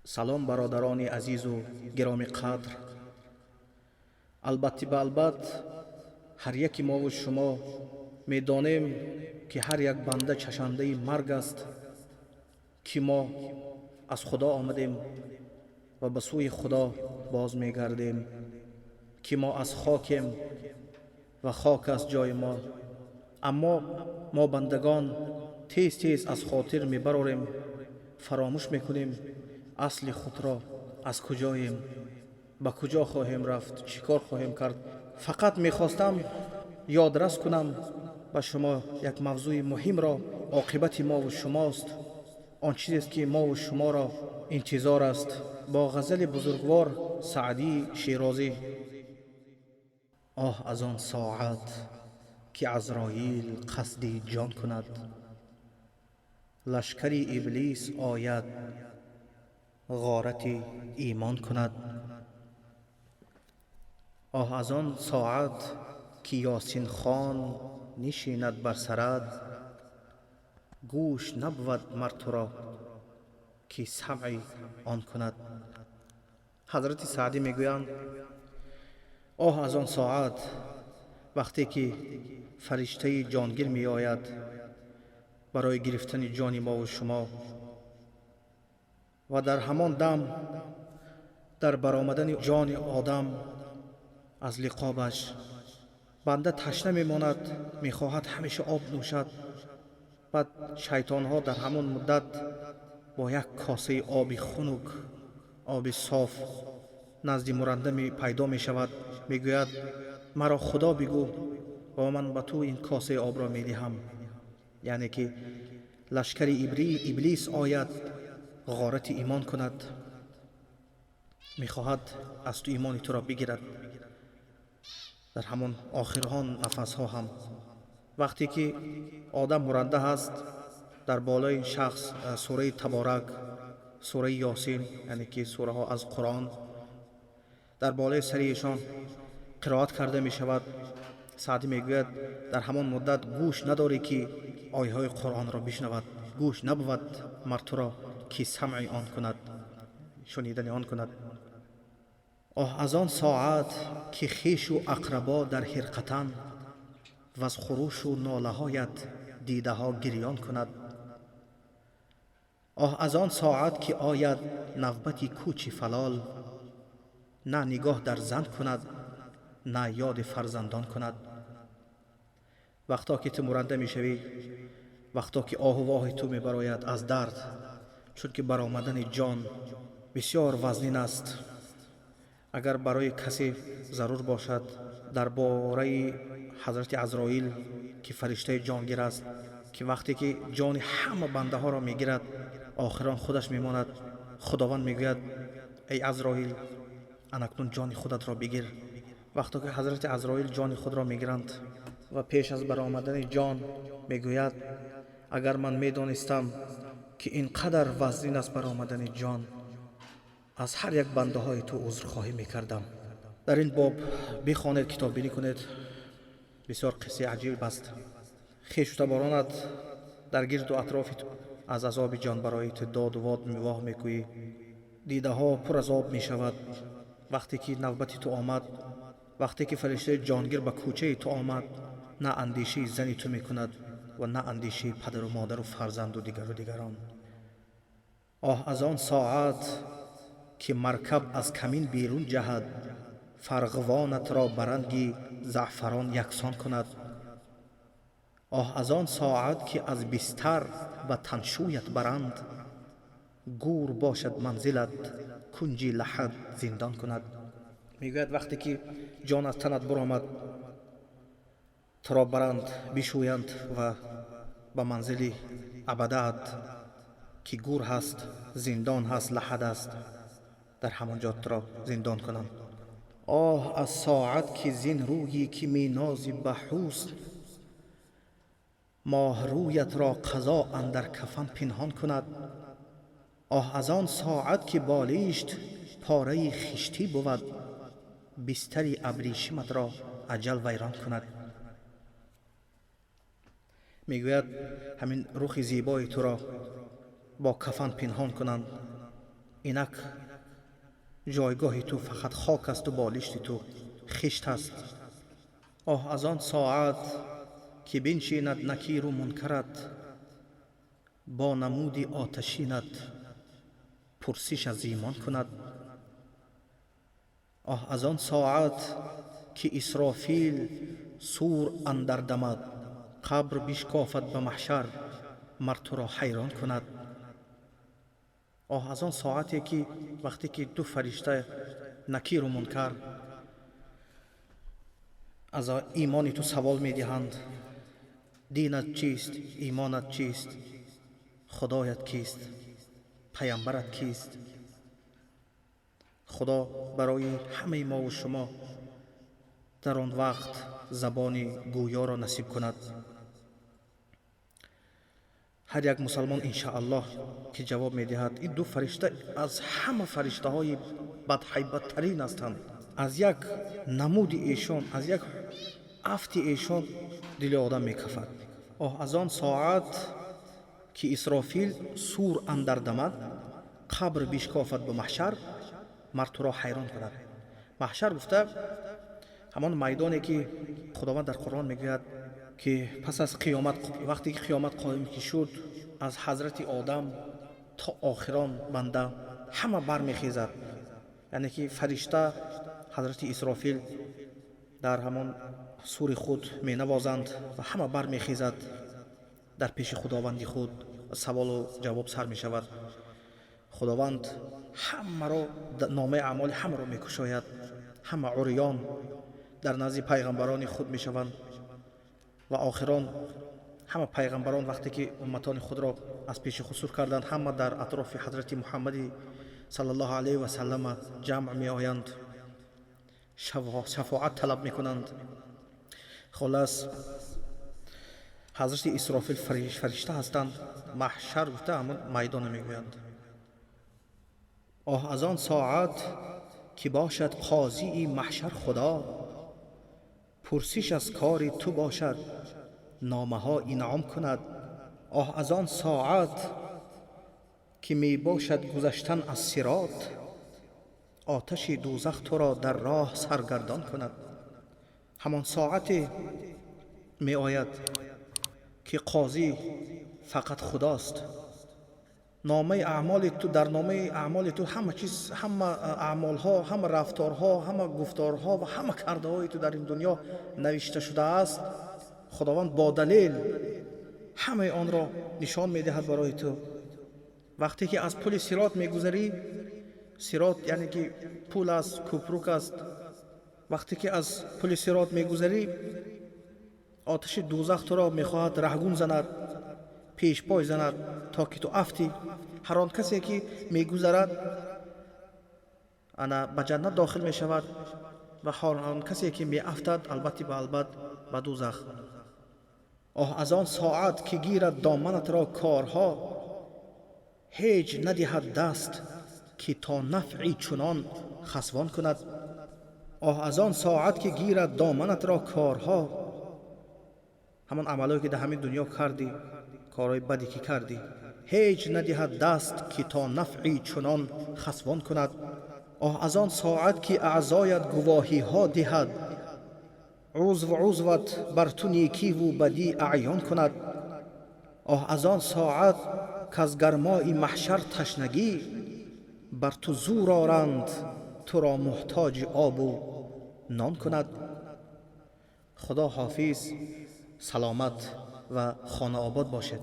سلام برادران عزیز و گرامی قدر. البته به البته هر یکی ما و شما میدانیم که هر یک بنده چشنده مرگ است، که ما از خدا آمدیم و به سوی خدا باز میگردیم، که ما از خاکیم و خاک است جای ما. اما ما بندگان تیز تیز از خاطر میبراریم، فراموش میکنیم اصل خود را، از کجاییم، به کجا خواهیم رفت، چیکار خواهیم کرد. فقط میخواستم یادرس کنم به شما یک موضوع مهم را. عاقبت ما و شماست، آن چیزی که ما و شما را انتظار است. با غزل بزرگوار سعدی شیرازی. آه از آن ساعت که عزراییل قصد جان کند، لشکری ابلیس آید غارت ایمان کند. آه از آن ساعت که یاسین خان نشیند بر سرت، گوش نبود مر تو را که سمع آن کند. حضرت سعدی میگویند آه از آن ساعت، وقتی که فرشته جانگیر می آید برای گرفتن جان ما و شما، و در همان دم در برآمدن جان آدم از لقابش بنده تشنه میماند، میخواهد همیشه آب نوشد. بعد شیطان ها در همان مدت با یک کاسه آب خنک، آب صاف نزد مرنده پیدا می شود. میگوید مرا خدا بگو و من به تو این کاسه آب را می دهم. یعنی که لشکر ابلیس آید غارت ایمان کند، میخواهد از تو ایمان تو را بگیرد. در همان آخران نفس ها هم وقتی که آدم مرنده هست، در بالای این شخص سوره تبارک، سوره یاسین، یعنی که سوره ها از قرآن در بالای سریشان قرائت کرده می شود. سعدی میگوید در همان مدت گوش نداری که آیه های قرآن را بشنود، گوش نبود مر تو را که سمع آن کند، شنیدن آن کند. آه از آن ساعت که خویش و اقربا در حرقتند، و از خروش و ناله هایت دیده ها گریان کند. آه از آن ساعت که آید نوبت کوچ فلال، نه نگاه در زن کند، نه یاد فرزندان کند. وقتا که تو مرنده می شوی، وقتا که آه و واه تو می براید از درد، چون که برآمدن جان بسیار وزنین است. اگر برای کسی ضرور باشد درباره حضرت عزراییل که فرشته جانگیر است، که وقتی که جان همه بنده ها را میگیرد آخران خودش میماند، خداوند میگوید ای عزراییل اناکنون جان خودت را بگیر. وقتی که حضرت عزراییل جان خود را میگیرند و پیش از برآمدن جان میگوید اگر من میدانستم که اینقدر وزنین است برآمدن جان، از هر یک بنده های تو عذرخواهی میکردم. در این باب بخوانید، کتاب بینی کنید، بسیار قصه عجیب است. خویش و تبارانت در گرد و اطراف تو از عذاب جان برای تو داد و واد میواه میگویی، دیده ها پر از آب میشود. وقتی که نوبت تو آمد، وقتی که فرشته جانگیر به کوچه تو آمد، نه اندیشه زنی تو میکند و نه اندیشه پدر و مادر و فرزند و دیگران. آه از آن ساعت که مرکب از کمین بیرون جهد، فرغوانت را برنگی زعفران یکسان کند. آه از آن ساعت که از بستر و تنشویت برند، گور باشد منزلت کنجی لحد زندان کند. میگوید وقتی که جان از تنت برآمد، تو را برند بشویند و به منزل ابدت که گور هست، زندان هست، لحد است، در همانجا تو را زندان کنند. آه از ساعت که زین رویی که می نازی به حسن، ماه رویت را قضا اندر کفن پنهان کند. آه از آن ساعت که بالیشت پاره خشتی بود، بستر ابریشمت را اجل ویران کند. میگوید همین رخ زیبای تو را با کفن پنهان کنند اینک جایگاه تو فقط خاک است و بالشت تو خشت است. آه از آن ساعت که بنشیند نکیر و منکرت، با نمودی آتشینت پرسش از ایمان کند. آه از آن ساعت که اسرافیل سور اندر دمد، قبر بشکافد به محشر مر تو را حیران کند. آه از آن ساعتی که وقتی که دو فرشته نکیر و منکر از ایمان تو سوال می دهند: دینت چیست؟ ایمانت چیست؟ خدایت کیست؟ پیامبرت کیست؟ خدا برای همه ما و شما در آن وقت زبان گویا را نصیب کند. هر یک مسلمان انشاءالله که جواب می دهد این دو فرشته از همه فرشته های بدهیبت ترین هستند، از یک نمود ایشان، از یک افت ایشان دل آدم می کفد. آه از آن ساعت که اسرافیل سور اندر دمد، قبر بشکافد به محشر مر تو را حیران کند. محشر گفته همان میدانی که خداوند در قرآن میگوید که پس از قیامت، وقتی که قیامت قائم شد، از حضرت آدم تا آخران بنده همه برمیخیزد. یعنی که فرشته حضرت اسرافیل در همان سور خود می نوازند و همه برمیخیزد در پیش خداوند خود. سوال و جواب سر می شود. خداوند همه را نامه اعمال همه را می کشاید. همه عریان در نزد پیغمبران خود می شوند و آخران همه پیغمبران وقتی که امتان خود را از پیش خود سور کردند، همه در اطراف حضرت محمد صلی الله علیه و سلم جمع می آیند، شفاعت طلب می کنند. خلاص حضرت اسرافیل فرشته هستند. محشر گفته همون میدان می گویند. آه از آن ساعت که باشد قاضی محشر خدا، پرسش از کار تو باشد نامه ها انعام کند. آه از آن ساعت که می باشد گذشتن از صراط، آتش دوزخ تو را در راه سرگردان کند. همان ساعت می آید که قاضی فقط خداست. نامه اعمال تو، در نامه اعمال تو همه چیز، همه اعمال ها، همه رفتارها، همه گفتارها و همه کرده های تو در این دنیا نوشته شده است. خداوند با دلیل همه آن را نشان می دهد برای تو. وقتی که از پل صراط می گذری، صراط یعنی که پل است، کوپروک است. وقتی که از پل صراط می گذری، آتش دوزخ تو را می خواهد رهگون زند، پیش پای زند تا که تو افتی. هر آن کسی که می گذرد انا به جنت داخل می شود و هر آن کسی که می افتد البته به البته به دوزخ. آه از آن ساعت که گیرد دامنت را کارها، هیچ ندهد دست که تا نفعی چنان خسوان کند. آه از آن ساعت که گیرد دامنت را کارها، همان عملایی که در همین دنیا کردی، کارهای بدی که کردی، هیچ ندهد دست که تا نفعی چنان خسوان کند. آه از آن ساعت که اعضایت گواهی ها دهد، عضوت بر تو نیکی و بدی اعیان کند. آه از آن ساعت که از گرمای محشر تشنگی، بر تو زور آرند تو را محتاج آب و نان کند. خدا حافظ، سلامت و خانه آباد باشد.